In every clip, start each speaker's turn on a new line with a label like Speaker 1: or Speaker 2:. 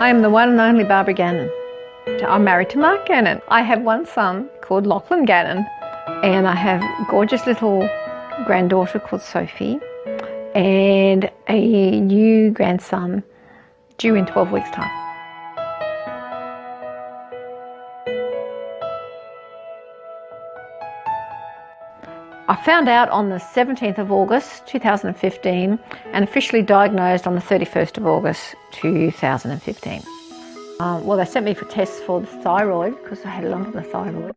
Speaker 1: I am the one and only Barbara Gannon. I'm married to Mark Gannon. I have one son called Lachlan Gannon, and I have a gorgeous little granddaughter called Sophie, and a new grandson due in 12 weeks' time. I found out on the 17th of August 2015 and officially diagnosed on the 31st of August 2015. Well, they sent me for tests for the thyroid because I had a lump on the thyroid.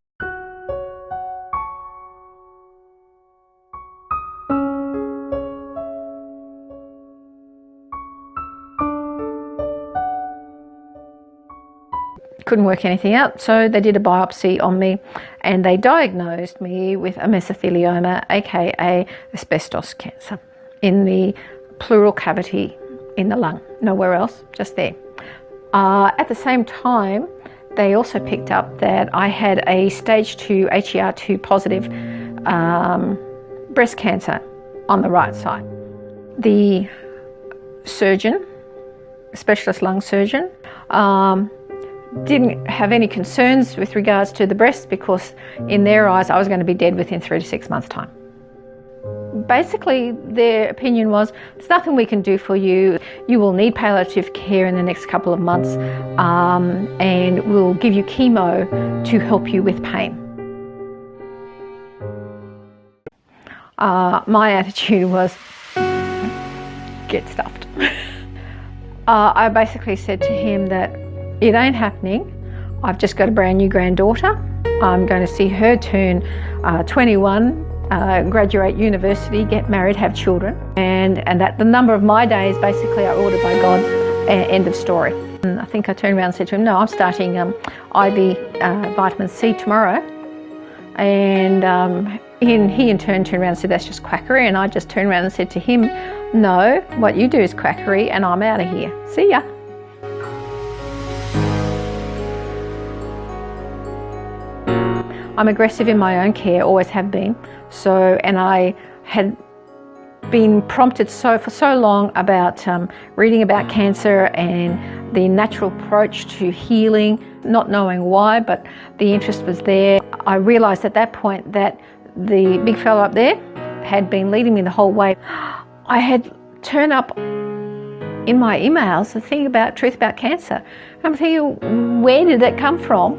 Speaker 1: Couldn't work anything out, so they did a biopsy on me and they diagnosed me with a mesothelioma, aka asbestos cancer, in the pleural cavity in the lung, nowhere else, just there. At the same time, they also picked up that I had a stage 2 HER2 positive breast cancer on the right side. The surgeon, specialist lung surgeon, didn't have any concerns with regards to the breast because in their eyes I was going to be dead within 3 to 6 months' time. Basically their opinion was, there's nothing we can do for you. You will need palliative care in the next couple of months and we'll give you chemo to help you with pain. My attitude was, get stuffed. I basically said to him that it ain't happening. I've just got a brand new granddaughter. I'm going to see her turn 21, graduate university, get married, have children, and that the number of my days basically are ordered by God, end of story. And I think I turned around and said to him, no, I'm starting IV vitamin C tomorrow. And he in turn turned around and said, that's just quackery. And I just turned around and said to him, no, what you do is quackery and I'm out of here. See ya. I'm aggressive in my own care, always have been. And I had been prompted for so long about reading about cancer and the natural approach to healing, not knowing why, but the interest was there. I realised at that point that the big fella up there had been leading me the whole way. I had turned up in my emails the thing about truth about cancer. I'm thinking, where did that come from?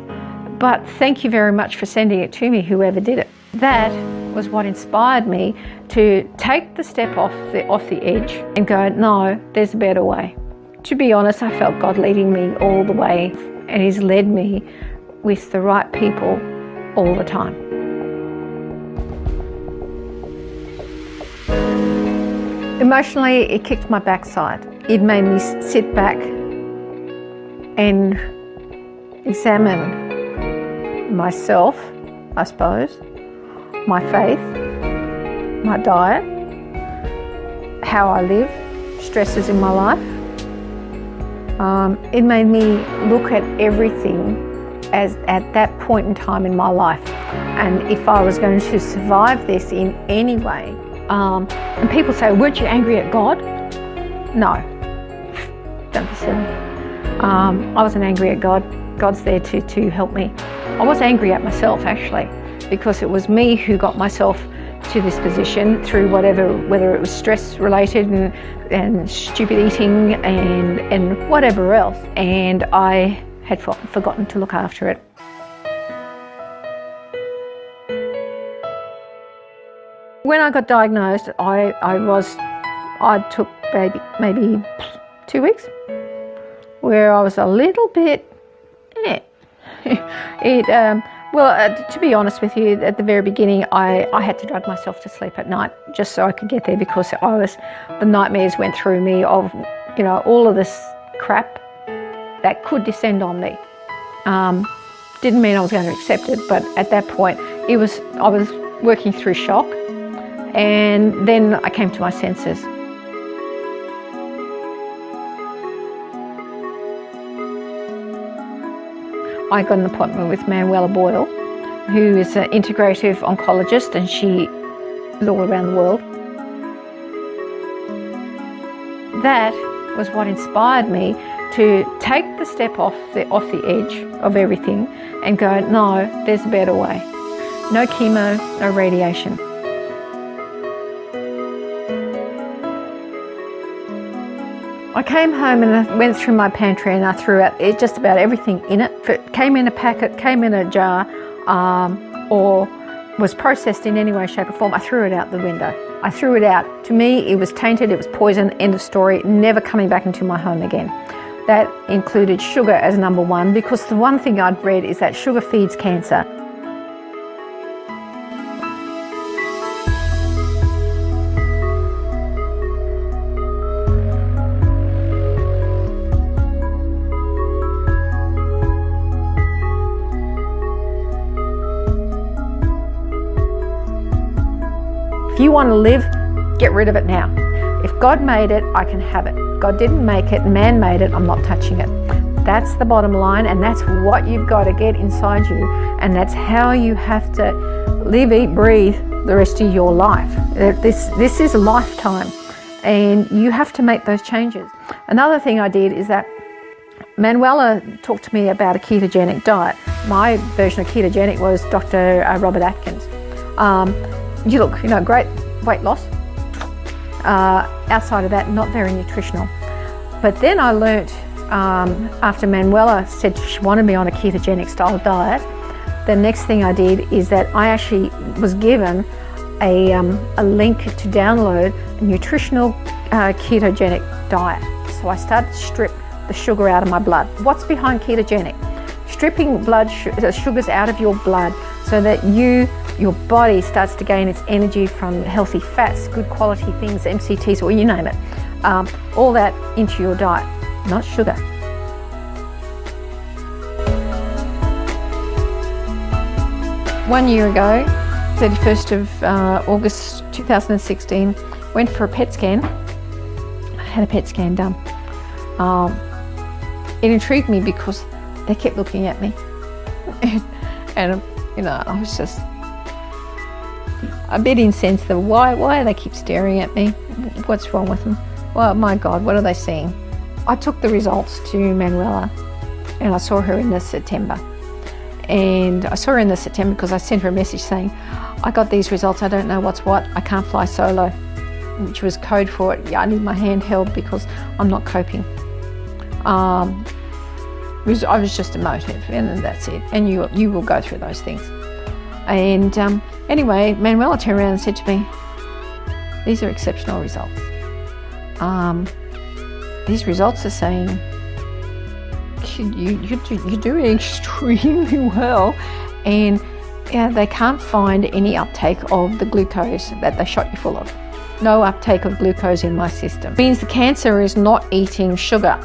Speaker 1: But thank you very much for sending it to me, whoever did it. That was what inspired me to take the step off the edge and go, no, there's a better way. To be honest, I felt God leading me all the way, and He's led me with the right people all the time. Emotionally, it kicked my backside. It made me sit back and examine myself, I suppose, my faith, my diet, how I live, stresses in my life. It made me look at everything as at that point in time in my life, and if I was going to survive this in any way. And people say, weren't you angry at God? No, don't be silly. I wasn't angry at God. God's there to help me. I was angry at myself actually, because it was me who got myself to this position through whether it was stress related and stupid eating and whatever else, and I had forgotten to look after it. When I got diagnosed, I took maybe 2 weeks where I was a little bit to be honest with you, at the very beginning, I had to drug myself to sleep at night just so I could get there, because the nightmares went through me of, all of this crap that could descend on me. Didn't mean I was going to accept it, but at that point, I was working through shock, and then I came to my senses. I got an appointment with Manuela Boyle, who is an integrative oncologist, and she is all around the world. That was what inspired me to take the step off the edge of everything and go, no, there's a better way. No chemo, no radiation. I came home and I went through my pantry and I threw out just about everything in it. If it came in a packet, came in a jar, or was processed in any way, shape or form, I threw it out the window. I threw it out. To me, it was tainted, it was poison, end of story, never coming back into my home again. That included sugar as number one, because the one thing I'd read is that sugar feeds cancer. If you want to live, get rid of it now. If God made it, I can have it. God didn't make it, man made it, I'm not touching it. That's the bottom line, and that's what you've got to get inside you, and that's how you have to live, eat, breathe the rest of your life. This is a lifetime, and you have to make those changes. Another thing I did is that Manuela talked to me about a ketogenic diet. My version of ketogenic was Dr. Robert Atkins. You look, great weight loss. Outside of that, not very nutritional. But then I learnt, after Manuela said she wanted me on a ketogenic style diet, the next thing I did is that I actually was given a link to download a nutritional ketogenic diet. So I started to strip the sugar out of my blood. What's behind ketogenic? Stripping blood sugars out of your blood so that your body starts to gain its energy from healthy fats, good quality things, MCTs, or you name it. All that into your diet, not sugar. One year ago, 31st of August 2016, went for a PET scan. I had a PET scan done. It intrigued me because they kept looking at me. and I was just a bit insensitive. Why do they keep staring at me? What's wrong with them? Well, my God, what are they seeing? I took the results to Manuela and I saw her in the September. And I saw her in the September because I sent her a message saying, I got these results, I don't know what's what, I can't fly solo, which was code for it. Yeah, I need my hand held because I'm not coping. I was just emotive, and that's it. And you will go through those things. And anyway, Manuela turned around and said to me, these are exceptional results. These results are saying you're doing extremely well, and they can't find any uptake of the glucose that they shot you full of. No uptake of glucose in my system. It means the cancer is not eating sugar.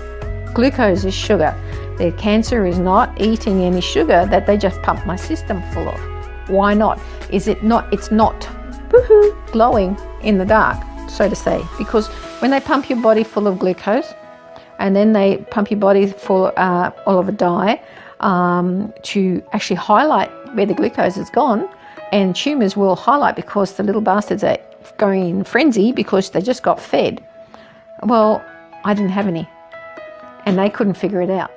Speaker 1: Glucose is sugar. The cancer is not eating any sugar that they just pumped my system full of. Why not? It's not woohoo, glowing in the dark, so to say, because when they pump your body full of glucose and then they pump your body full all of a dye to actually highlight where the glucose is gone, and tumours will highlight because the little bastards are going in frenzy because they just got fed. Well, I didn't have any, and they couldn't figure it out.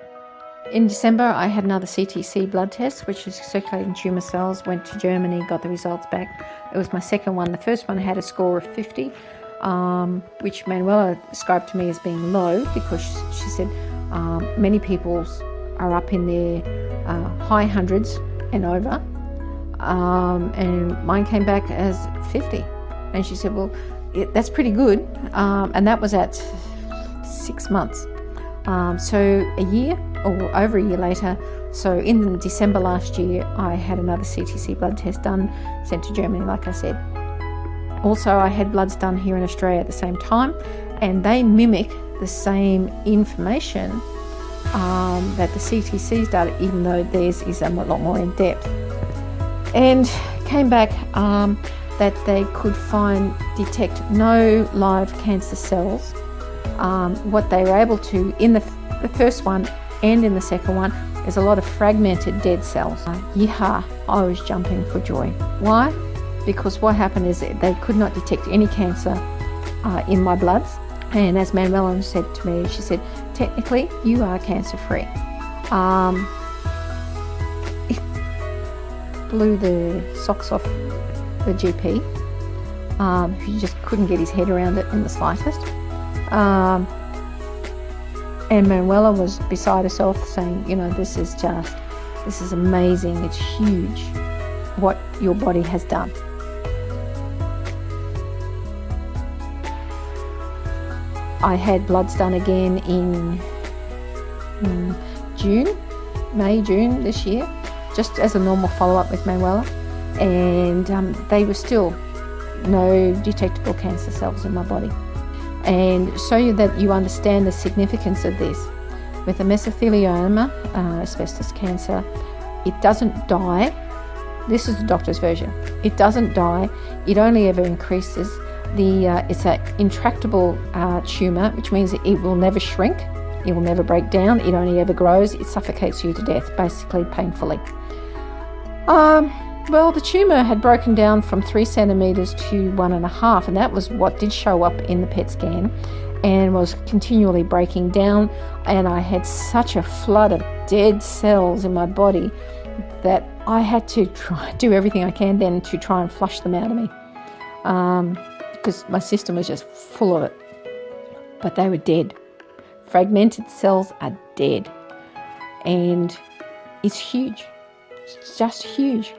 Speaker 1: In December, I had another CTC blood test, which is circulating tumour cells. Went to Germany, got the results back. It was my second one. The first one had a score of 50, which Manuela described to me as being low because she said many people's are up in their high hundreds and over, and mine came back as 50. And she said, well, that's pretty good, and that was at 6 months. So a year or over a year later, so in December last year, I had another CTC blood test done, sent to Germany, like I said. Also, I had bloods done here in Australia at the same time, and they mimic the same information that the CTC's data, even though theirs is a lot more in depth. And came back that they could detect no live cancer cells. What they were able to, in the first one and in the second one, is a lot of fragmented dead cells. Yeehaw, I was jumping for joy. Why? Because what happened is they could not detect any cancer in my bloods, And as Manuela said to me, she said, technically you are cancer-free. It blew the socks off the GP. He just couldn't get his head around it in the slightest. And Manuela was beside herself saying, you know, this is amazing. It's huge what your body has done. I had bloods done again in May, June this year, just as a normal follow-up with Manuela, and they were still no detectable cancer cells in my body. And so that you understand the significance of this, with the mesothelioma, asbestos cancer, it doesn't die. This is the doctor's version. It doesn't die. It only ever increases. It's an intractable tumour, which means that it will never shrink. It will never break down. It only ever grows. It suffocates you to death, basically painfully. Well, the tumour had broken down from 3 centimetres to 1.5, and that was what did show up in the PET scan, and was continually breaking down. And I had such a flood of dead cells in my body that I had to do everything I can then to try and flush them out of me, because my system was just full of it. But they were dead. Fragmented cells are dead, and it's huge. It's just huge.